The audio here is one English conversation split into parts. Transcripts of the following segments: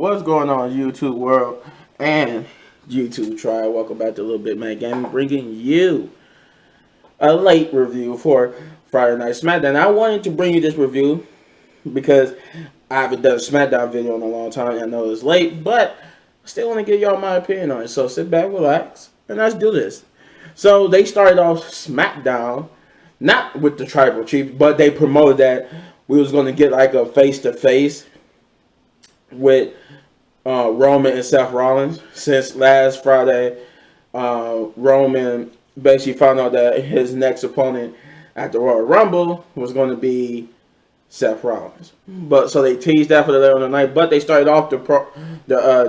What's going on, YouTube world and YouTube tribe? Welcome back to LilBigMan Gaming, bringing you a late review for Friday Night Smackdown. I wanted to bring you this review because I haven't done a Smackdown video in a long time. I know it's late, but I still want to give y'all my opinion on it. So sit back, relax, and let's do this. So they started off Smackdown, not with the Tribal Chief, but they promoted that we was going to get like a face-to-face with Roman and Seth Rollins. Since last Friday, Roman basically found out that his next opponent at the Royal Rumble was going to be Seth Rollins. But so they teased that for the later on the night. But they started off the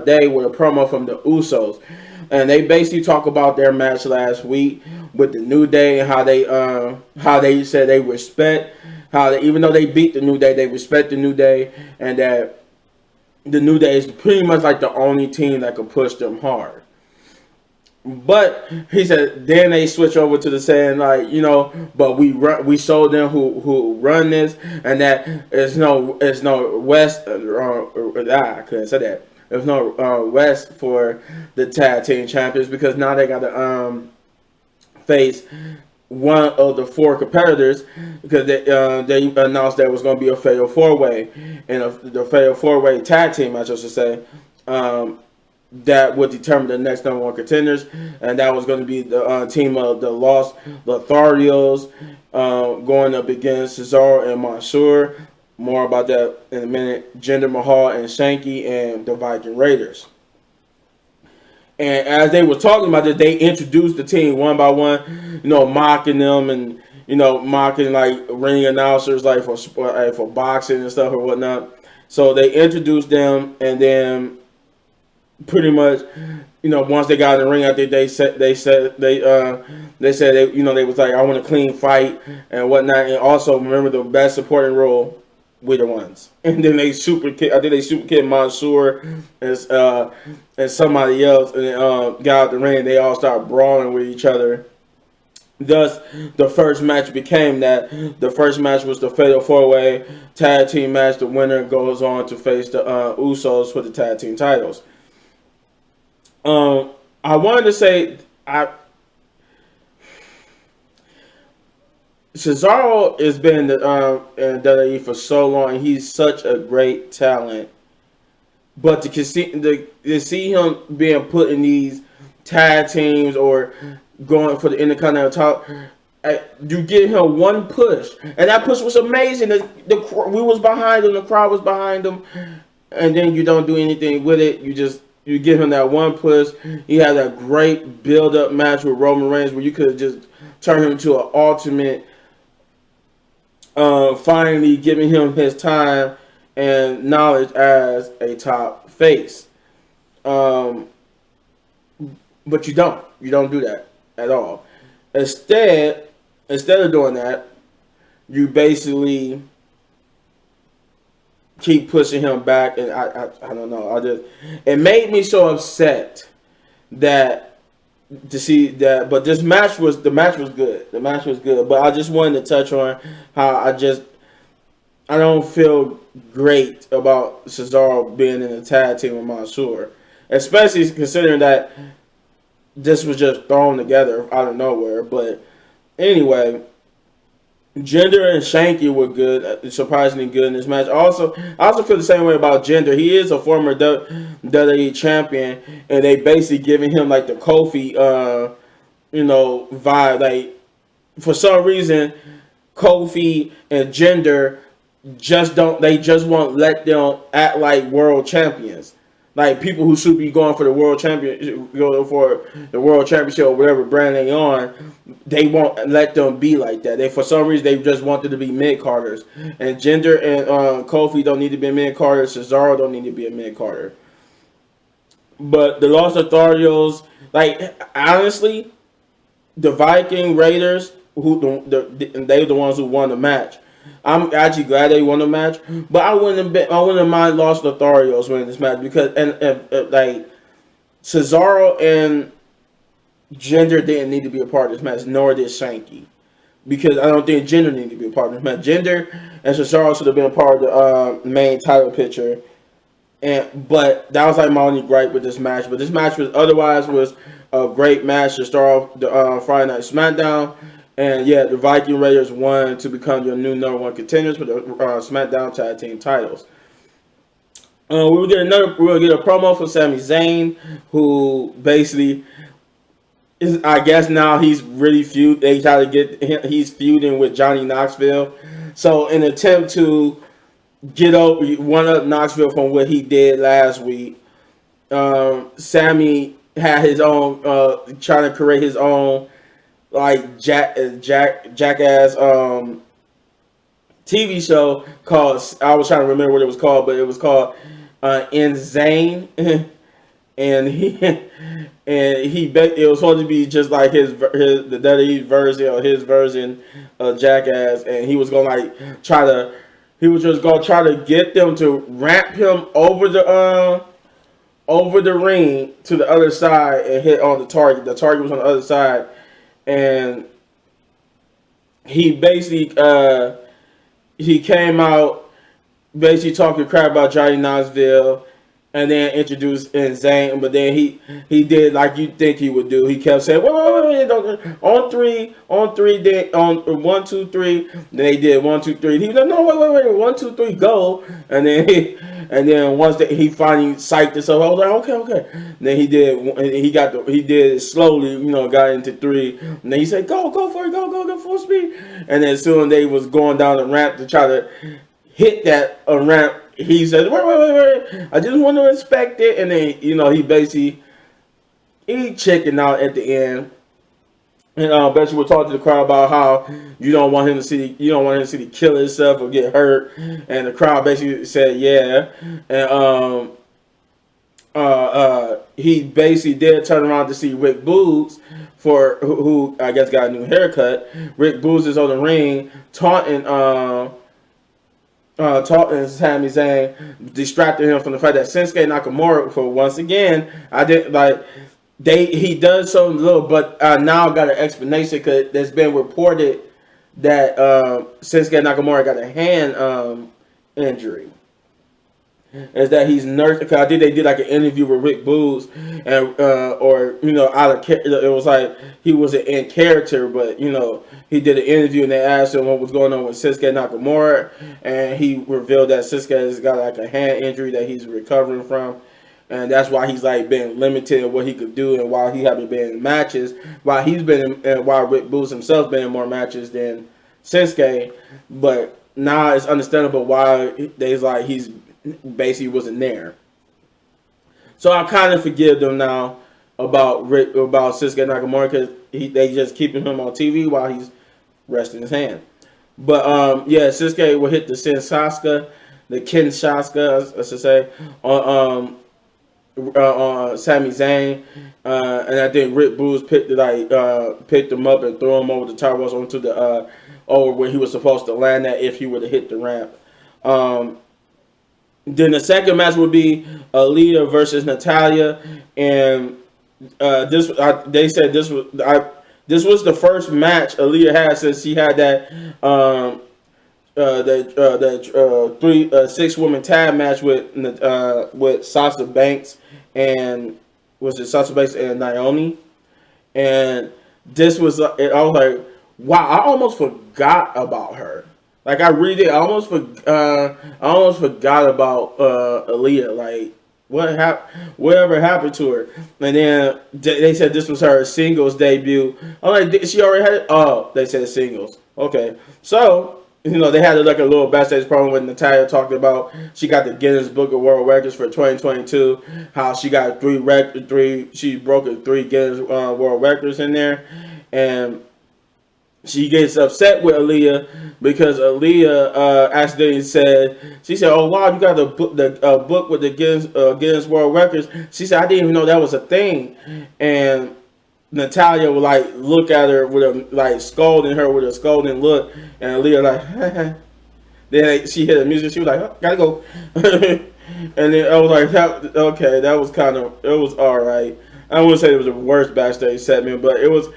day with a promo from the Usos, and they basically talk about their match last week with the New Day and how they said they respect even though they beat the New Day, they respect the New Day, and that the New Day is pretty much like the only team that can push them hard. But he said then they switch over to the saying like, but we showed them who run this, and that it's no West. I couldn't say that. There's no West for the tag team champions because now they got to face one of the four competitors because they announced there was going to be a fatal four-way, and the fatal four-way tag team match, I should say, that would determine the next number one contenders, and that was going to be the team of the Los Lotharios going up against Cesaro and Mansoor. More about that in a minute. Jinder Mahal and Shanky and the Viking Raiders. And as they were talking about this, they introduced the team one by one, mocking them and, mocking like ring announcers like for boxing and stuff or whatnot. So they introduced them, and then pretty much, once they got in the ring, I think they said they was like, I want a clean fight and whatnot. And also remember the best supporting role, we the ones. And then they super kicked Mansoor and somebody else, and got out the ring. They all start brawling with each other. Thus, the first match became that. The first match was the Fatal 4-Way Tag Team match. The winner goes on to face the Usos for the Tag Team titles. I wanted to say, Cesaro has been in WWE for so long, and he's such a great talent. But to see him being put in these tag teams or going for the Intercontinental title, you give him one push, and that push was amazing. We was behind him, the crowd was behind him, and then you don't do anything with it. You give him that one push. He had that great build-up match with Roman Reigns where you could have just turned him into an ultimate. Finally giving him his time and knowledge as a top face. But you don't do that at all. Instead of doing that, you basically keep pushing him back, and I don't know. It made me so upset that to see that, but the match was good. The match was good, but I just wanted to touch on how I don't feel great about Cesaro being in a tag team with Mansoor, especially considering that this was just thrown together out of nowhere. But anyway, Jinder and Shanky were good, surprisingly good in this match. I also feel the same way about Jinder. He is a former WWE champion, and they basically giving him like the Kofi, vibe. Like for some reason, Kofi and Jinder just won't let them act like world champions. Like people who should be going for the world championship or whatever brand they on, they won't let them be like that. For some reason they just wanted to be mid-carders. And Jinder and Kofi don't need to be a mid-carder. Cesaro don't need to be a mid-carder. But the Los Lotharios, like honestly, the Viking Raiders, they're the ones who won the match. I'm actually glad they won the match, but I wouldn't have mind Los Lotharios winning this match because like Cesaro and Jinder didn't need to be a part of this match, nor did Shanky, because I don't think Jinder needed to be a part of this match. Jinder and Cesaro should have been a part of the main title picture, But that was like my only gripe with this match. But this match was a great match to start off the Friday Night SmackDown. And yeah, the Viking Raiders won to become your new number one contenders for the SmackDown Tag Team titles. We will get a promo from Sami Zayn, who basically is, I guess now he's really he's feuding with Johnny Knoxville. So in an attempt to get one up Knoxville from what he did last week, Sammy had his own trying to create his own like jackass TV show called, I was trying to remember what it was called, but it was called Insane. And it was supposed to be just like the WWE version or his version of Jackass, and he was gonna try to get them to ramp him over the ring to the other side and hit on the target. The target was on the other side, and he basically he came out basically talking crap about Johnny Knoxville, and then introduced Zayn, but then he did like you think he would do. He kept saying, wait, on three, then on 1, 2, 3. Then they did 1, 2, 3. He was like, no, wait, 1, 2, 3, go. And then once he finally psyched himself, I was like, okay. And then he did it slowly, got into 3. And then he said, go for it, go full speed. And then as soon as they was going down the ramp to try to hit that ramp, he said, wait, I just want to inspect it. And then, he basically, he chickened out at the end. And basically we're talking to the crowd about how you don't want him to see to kill himself or get hurt. And the crowd basically said, yeah. And he basically did turn around to see Rick Boogs, who I guess got a new haircut. Rick Boogs is on the ring taunting Sami Zayn, distracting him from the fact that Shinsuke Nakamura, for once again, he does something little, but I now got an explanation because there's been reported that Shinsuke Nakamura got a hand injury. Is that he's nursed? Because I think they did like an interview with Rick Boogs, and out of character. It was like he was in character, but he did an interview and they asked him what was going on with Shinsuke Nakamura, and he revealed that Shinsuke has got like a hand injury that he's recovering from, and that's why he's like been limited in what he could do, and why he haven't been in matches, while Rick Boogs himself been in more matches than Shinsuke, but now it's understandable why he's basically wasn't there. So I kind of forgive them now about Shinsuke Nakamura, because they just keeping him on TV while he's resting his hand. But Shinsuke will hit the Kinshasa, I should say, on Sami Zayn, and I think Rick Boogs picked him up and threw him over the top ropes onto the over where he was supposed to land at if he would have hit the ramp. Then the second match would be Aaliyah versus Natalya, and they said this was the first match Aaliyah had since she had that 6-woman tag match with Sasha Banks and Naomi, and this was I was like, wow, I almost forgot about her. Like I really did. I almost forgot about Aaliyah. Like whatever happened to her? And then they said this was her singles debut. I'm like, did she already had it? Oh, they said singles. Okay, so they had like a little backstage promo with Natalya talking about she got the Guinness Book of World Records for 2022. How she got she broke 3 Guinness World Records in there, and she gets upset with Aaliyah because Aaliyah accidentally said, "Oh wow, you got a book with the Guinness World Records." She said, "I didn't even know that was a thing." And Natalya would look at her with scolding her with a scolding look, and Aaliyah then she hit the music. She was like, oh, "Gotta go," and then I was like, "Okay, that was it was all right." I wouldn't say it was the worst backstage segment, but it was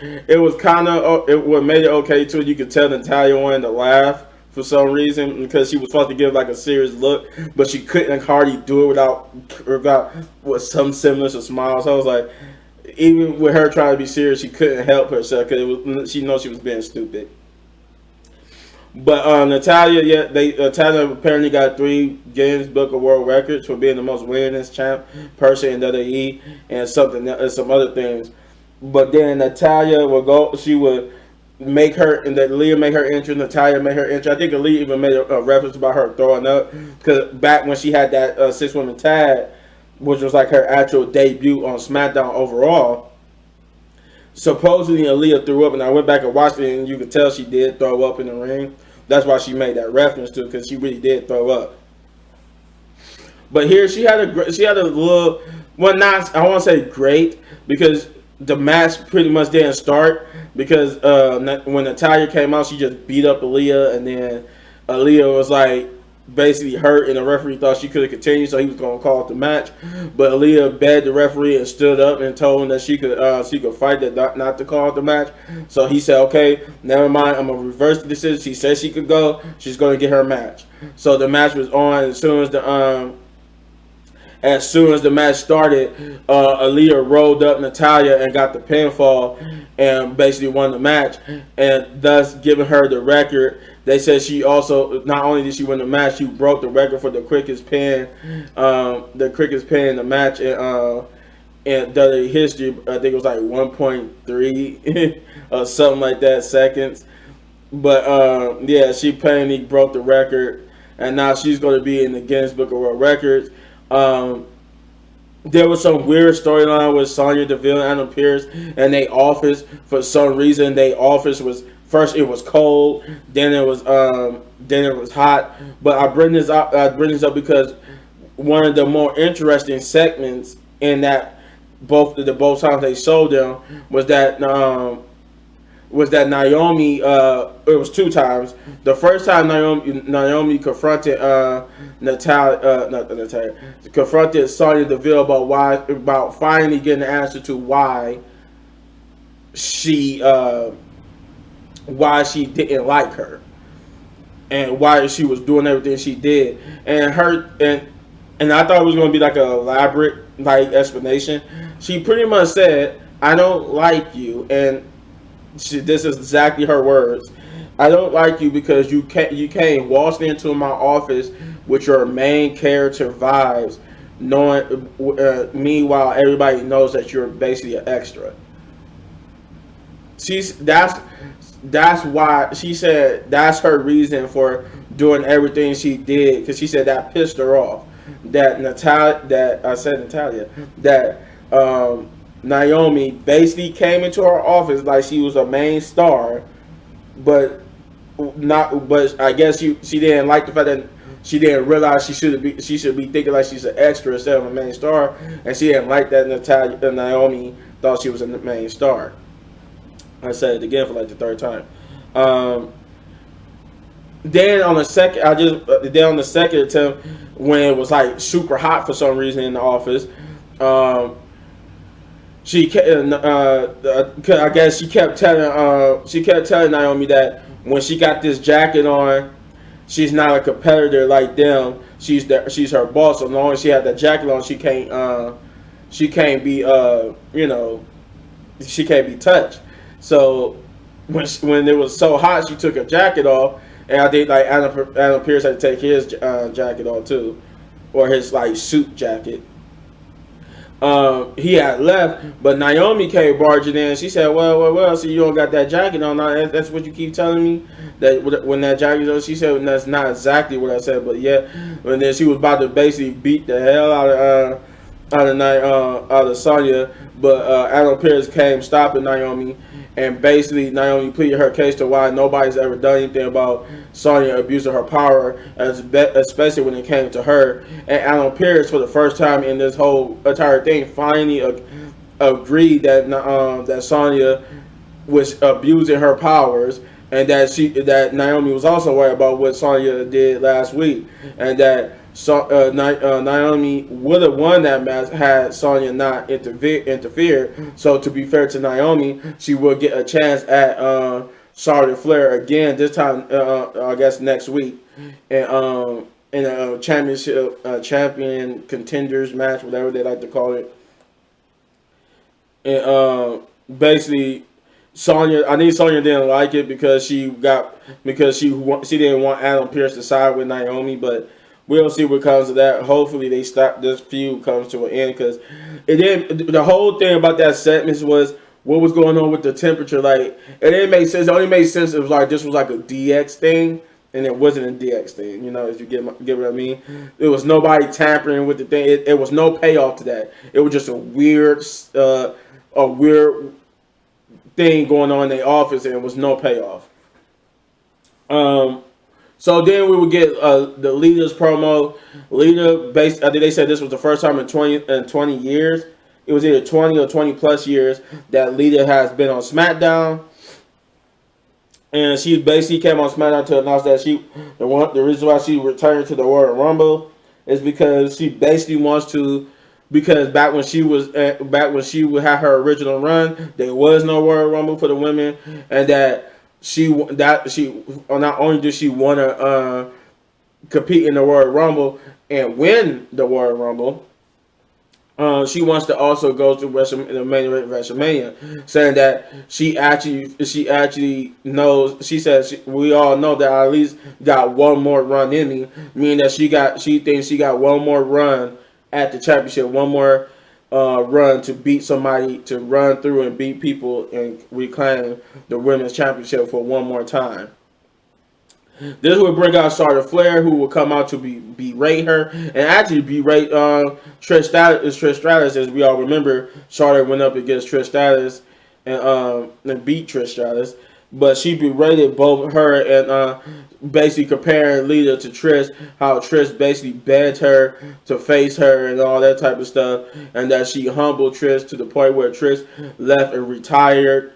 kind of what made it okay too. You could tell Natalya wanted to laugh for some reason because she was supposed to give like a serious look, but she couldn't hardly do it without with some semblance of smile. So I was like, even with her trying to be serious, she couldn't help herself because she knows she was being stupid. But Natalya, Natalya apparently got 3 Guinness Book of World Records for being the most winningest champ person in WWE and some other things. But then Natalya would go, she would make her, and then Aaliyah make her entrance, Natalya made her entrance. I think Aaliyah even made a reference about her throwing up because back when she had that 6-woman tag, which was like her actual debut on SmackDown overall. Supposedly Aaliyah threw up, and I went back and watched it, and you could tell she did throw up in the ring. That's why she made that reference to it, because she really did throw up. But here she had a little, well, not, I won't say great, because the match pretty much didn't start, because when Natalya came out, she just beat up Aaliyah, and then Aaliyah was like basically hurt, and the referee thought she could have continued, so he was going to call it the match. But Aaliyah begged the referee and stood up and told him that she could fight that not to call it the match. So he said, okay, never mind, I'm going to reverse the decision. She said she could go. She's going to get her match. So the match was on. As soon as the match started, Aaliyah rolled up Natalya and got the pinfall and basically won the match, and thus giving her the record. They said she also, not only did she win the match, she broke the record for the quickest pin in the match in WWE history. I think it was like 1.3 or something like that seconds. But yeah, she plainly broke the record, and now she's going to be in the Guinness Book of World Records. There was some weird storyline with Sonya Deville and Adam Pearce and their office. For some reason, their office was, first it was cold, then it was hot. But I bring this up because one of the more interesting segments in that both times they showed them was that Naomi, it was 2 times. The first time Naomi confronted confronted Sonya Deville about finally getting the answer to why she didn't like her and why she was doing everything she did, and I thought it was going to be like an elaborate explanation. She pretty much said, "I don't like you," and this is exactly her words. "I don't like you because you came waltzing into my office with your main character vibes, knowing meanwhile everybody knows that you're basically an extra." That's why she said that's her reason for doing everything she did, because she said that pissed her off. That Naomi basically came into her office like she was a main star, but I guess she didn't like the fact that she didn't realize she should be thinking like she's an extra instead of a main star, and she didn't like that Naomi thought she was a main star. I said it again for like the 3rd time. Then on the second attempt, when it was like super hot for some reason in the office, I guess she kept telling Naomi that when she got this jacket on, she's not a competitor like them. She's her boss. So as long as she had that jacket on, she can't be she can't be touched. So when it was so hot, she took her jacket off, and I think like Adam Pearce had to take his jacket off too, or his like suit jacket. He had left, but Naomi came barging in. She said, well, so you don't got that jacket on. That's what you keep telling me, that when that jacket's on. She said, that's not exactly what I said, but yeah. And then she was about to basically beat the hell out of Sonya, but Adam Pearce came stopping Naomi, and basically Naomi pleaded her case to why nobody's ever done anything about Sonya abusing her power, especially when it came to her. And Adam Pearce, for the first time in this whole entire thing, finally agreed that Sonya was abusing her powers, and that Naomi was also worried about what Sonya did last week, and that Naomi would have won that match had Sonya not interfered. So to be fair to Naomi, she would get a chance at Charlotte Flair again. This time, I guess next week, and in a championship champion contenders match, whatever they like to call it. And basically, I think Sonya didn't like it because she didn't want Adam Pearce to side with Naomi, but we'll see what comes of that. Hopefully, they stop this feud comes to an end because it didn't. The whole thing about that segment was what was going on with the temperature. Like it didn't make sense. It only made sense. It was like this was like a DX thing. And it wasn't a DX thing, you know, if you get what I mean. There was nobody tampering with the thing. It was no payoff to that. It was just a weird thing going on in the office, and it was no payoff. So then we would get the Lita's promo. Lita, I think they said this was the first time in 20 years. It was either 20 or 20 plus years that Lita has been on SmackDown. And she basically came on SmackDown to announce that the reason why she returned to the Royal Rumble is because she basically wants to, because back when she had her original run, there was no Royal Rumble for the women, and that she not only did she want to compete in the Royal Rumble and win the Royal Rumble. She wants to also go to the main event of WrestleMania, saying that she actually knows. She says we all know that I at least got one more run in me, meaning that she thinks she got one more run at the championship, one more run to beat somebody, to run through and beat people and reclaim the women's championship for one more time. This will bring out Charlotte Flair, who will come out to berate her and actually berate Trish Stratus. As we all remember, Charlotte went up against Trish Stratus and beat Trish Stratus. But she berated both her and basically comparing Lita to Trish, how Trish basically begged her to face her and all that type of stuff, and that she humbled Trish to the point where Trish left and retired.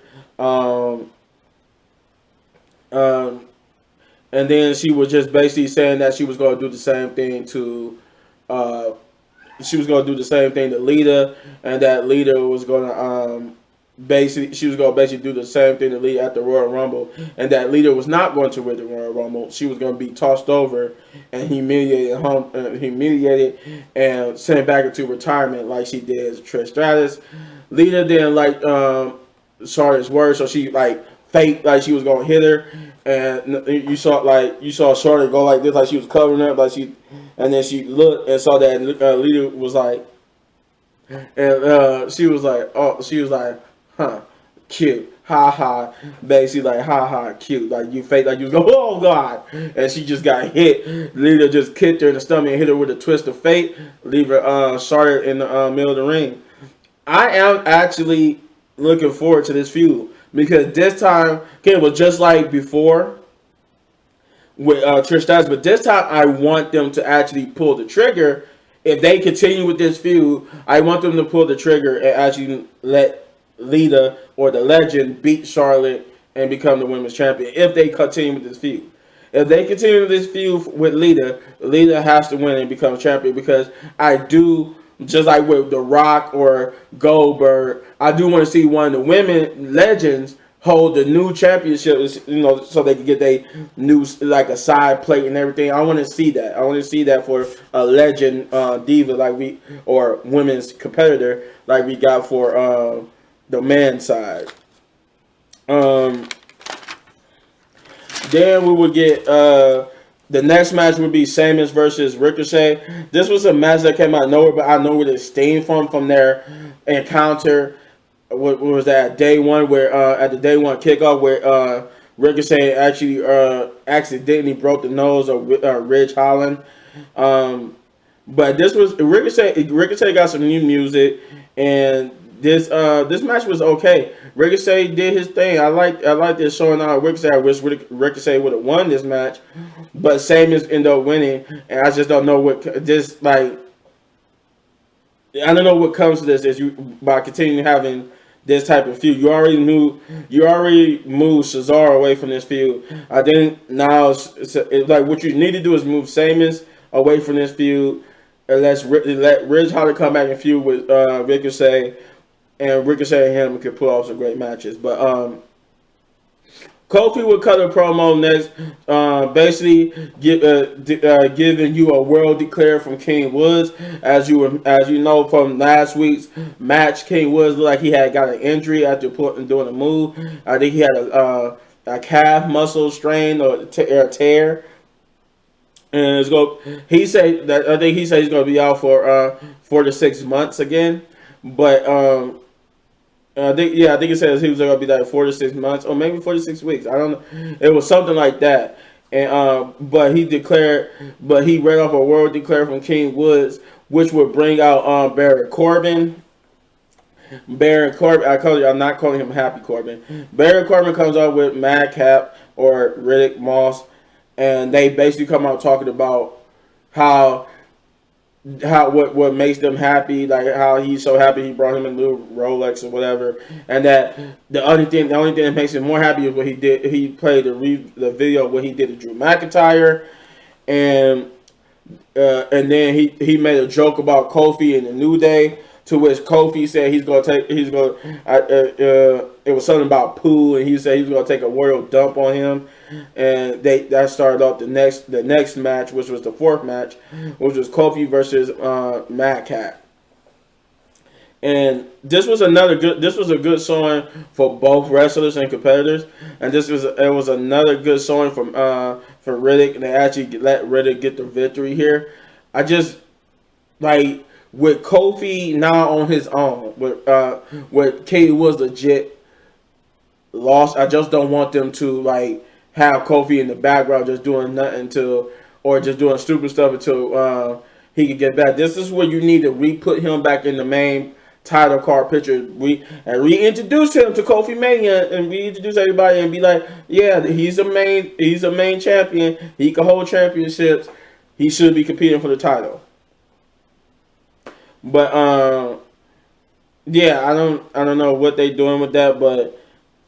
And then she was just basically saying that she was going to do the same thing to Lita, and that Lita was going to basically do the same thing to Lita at the Royal Rumble, and that Lita was not going to win the Royal Rumble. She was going to be tossed over and humiliated and sent back into retirement like she did as Trish Stratus. Lita didn't like Charlotte's words, so she faked like she was going to hit her. And you saw Charlotte go like this, like she was covering up, and then she looked and saw that Lita was like, and she was like, huh, cute, ha ha, basically like ha ha, cute, like you fake, like you go, oh god, and she just got hit. Lita just kicked her in the stomach and hit her with a twist of fate, leave her Charlotte in the middle of the ring. I am actually looking forward to this feud. Because this time, it was just like before with Trish Stratus, but this time I want them to actually pull the trigger. If they continue with this feud, I want them to pull the trigger and actually let Lita or the Legend beat Charlotte and become the women's champion. If they continue with this feud. If they continue with this feud with Lita, Lita has to win and become champion, because I do. Just like with The Rock or Goldberg, I do want to see one of the women legends hold the new championships, so they can get their new, like a side plate and everything. I want to see that. I want to see that for a legend diva or women's competitor like we got for the men's side. Then we would get the next match would be Samus versus Ricochet. This was a match that came out of nowhere, but I know where it stemmed from their encounter. What was that, day one, where at the day one kickoff, where Ricochet actually accidentally broke the nose of Ridge Holland. But this was Ricochet got some new music, and this match was okay. Ricochet did his thing. I like this showing out Ricochet. I wish Ricochet would have won this match, but Samus ended up winning, and I just don't know what this like. I don't know what comes to this by continuing having this type of feud. You already moved Cesaro away from this feud. I think now it's like what you need to do is move Samus away from this feud, and let Ridge Holland come back and feud with Ricochet. And Ricochet and him could pull off some great matches. But Kofi would cut a promo next, basically giving you a world declare from King Woods. As you know from last week's match, King Woods looked like he had got an injury after doing a move. I think he had a calf muscle strain or tear. And it's go. He said that I think he said he's going to be out for 4 to 6 months again, but I think it says he was going to be like 4 to 6 months, or maybe 4 to 6 weeks. I don't know. It was something like that. And but he read off a word declared from King Woods, which would bring out Baron Corbin. I'm not calling him Happy Corbin. Baron Corbin comes up with Madcap or Riddick Moss, and they basically come out talking about what makes them happy, like how he's so happy he brought him a new Rolex or whatever, and that the only thing that makes him more happy is what he did. He played the video what he did to Drew McIntyre, and then he made a joke about Kofi and the New Day, to which Kofi said it was something about poo, and he said he was gonna take a royal dump on him, and that started off the next match, which was the fourth match, which was Kofi versus Madcap. And this was a good showing for both wrestlers and competitors, and it was another good showing for Riddick, and they actually let Riddick get the victory here. I just like with Kofi now on his own, with Katie was legit lost. I just don't want them to like have Kofi in the background just doing nothing or just doing stupid stuff until he can get back. This is where you need to re-put him back in the main title card picture, and reintroduce him to Kofi Mania, and reintroduce everybody, and be like, yeah, he's a main champion. He can hold championships. He should be competing for the title. But yeah, I don't know what they're doing with that, but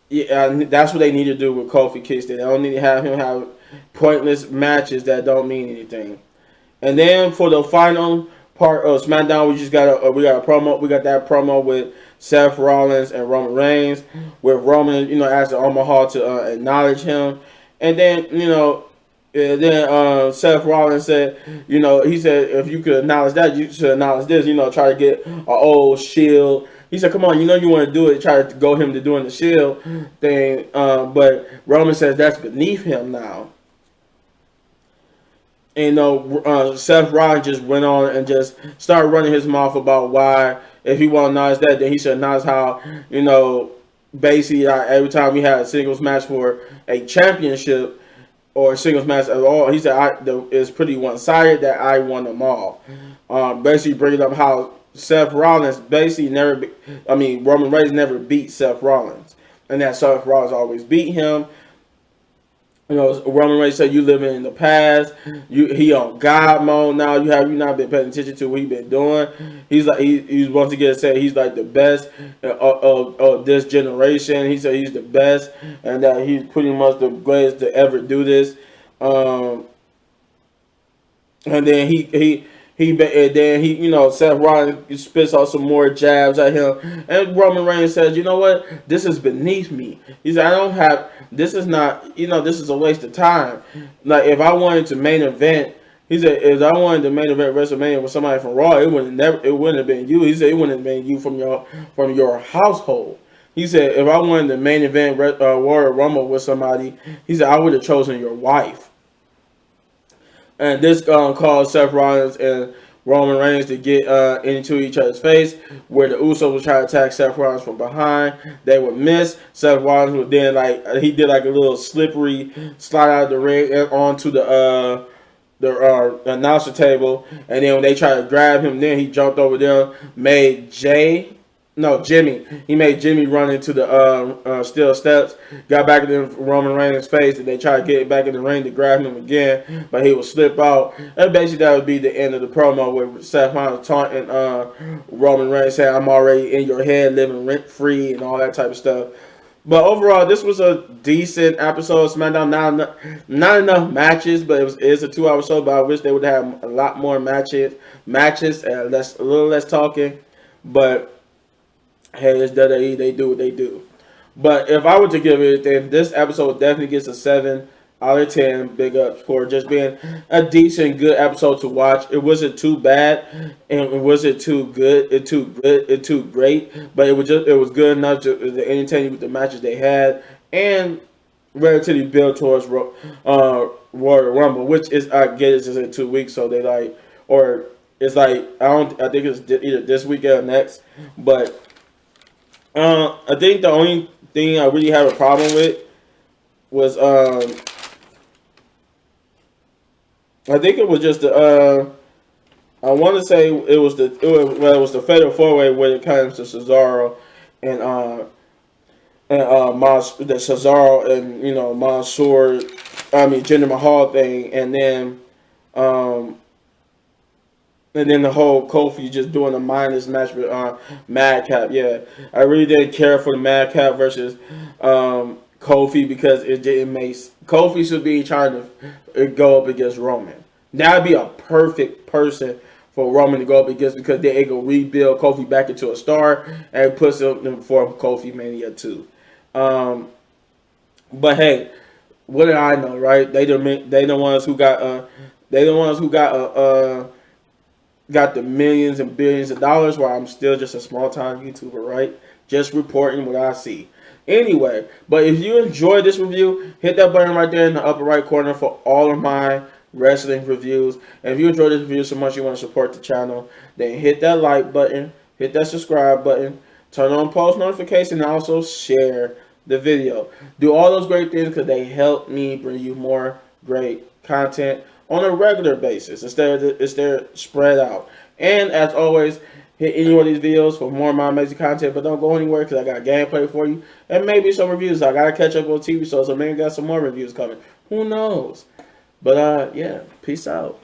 yeah, that's what they need to do with Kofi Kingston. They don't need to have him have pointless matches that don't mean anything. And then for the final part of SmackDown, we got a promo. We got that promo with Seth Rollins and Roman Reigns, with Roman, asked the Omaha to acknowledge him, and then Seth Rollins said, he said, if you could acknowledge that, you should acknowledge this, try to get an old Shield. He said, come on, you want to do it, try to go him to doing the Shield thing. But Roman says that's beneath him now. And, Seth Rollins just went on and just started running his mouth about why, if he want to acknowledge that, then he should acknowledge how, basically every time we had a singles match for a championship, or singles match at all, he said it's pretty one-sided that I won them all. Basically bringing up how Seth Rollins Roman Reigns never beat Seth Rollins, and that Seth Rollins always beat him. Roman Reigns said, you living in the past. He on God mode now. You not been paying attention to what he been doing. He's like he's once again said he's like the best of this generation. He said he's the best, and that he's pretty much the greatest to ever do this. And then he Seth Rollins spits out some more jabs at him, and Roman Reigns says, you know what, this is beneath me. He said, this is not, this is a waste of time. Like, if I wanted to main event, he said, if I wanted to main event WrestleMania with somebody from Raw, it wouldn't have been you. He said, it wouldn't have been you from your household. He said, if I wanted to main event Royal Rumble with somebody, he said, I would have chosen your wife. And this caused Seth Rollins and Roman Reigns to get into each other's face, where the Usos would try to attack Seth Rollins from behind. They would miss. Seth Rollins would then he did a little slippery slide out of the ring and onto the announcer table, and then when they tried to grab him, then he jumped over there, Jimmy. He made Jimmy run into the steel steps, got back in Roman Reigns' face, and they tried to get back in the ring to grab him again, but he would slip out. And basically that would be the end of the promo, with Seth Rollins taunting Roman Reigns, saying, I'm already in your head, living rent-free, and all that type of stuff. But overall, this was a decent episode of SmackDown. Not enough matches, but it's a 2-hour show, but I wish they would have a lot more matches and a little less talking. But hey, it's WWE. They do what they do. But if I were to give it, then this episode definitely gets a 7 out of 10. Big ups for just being a decent, good episode to watch. It wasn't too bad, and it wasn't too good, it too great. But it was good enough to entertain you with the matches they had, and relatively build towards Royal Rumble, which is I guess is in 2 weeks. So they like, or it's like I think it's either this weekend or next. But I think the only thing I really had a problem with was I think it was just the I want to say it was the Fatal 4-Way when it comes to Cesaro and the Cesaro and Mansoor, Jinder Mahal thing, and then the whole Kofi just doing a mindless match with Madcap. Yeah, I really didn't care for the Madcap versus Kofi because it didn't make Kofi should be trying to go up against Roman. That would be a perfect person for Roman to go up against because they can rebuild Kofi back into a star and puts him for Kofi Mania 2. But hey, what did I know, right? They the ones who got got the millions and billions of dollars, while I'm still just a small time YouTuber, right? Just reporting what I see. Anyway, but if you enjoyed this review, hit that button right there in the upper right corner for all of my wrestling reviews. And if you enjoyed this review so much you want to support the channel, then hit that like button, hit that subscribe button, turn on post notification, and also share the video. Do all those great things because they help me bring you more great content on a regular basis instead of spread out. And as always, hit any one of these videos for more of my amazing content, but don't go anywhere because I got gameplay for you and maybe some reviews. I gotta catch up on TV shows, so maybe got some more reviews coming. Who knows? But yeah, peace out.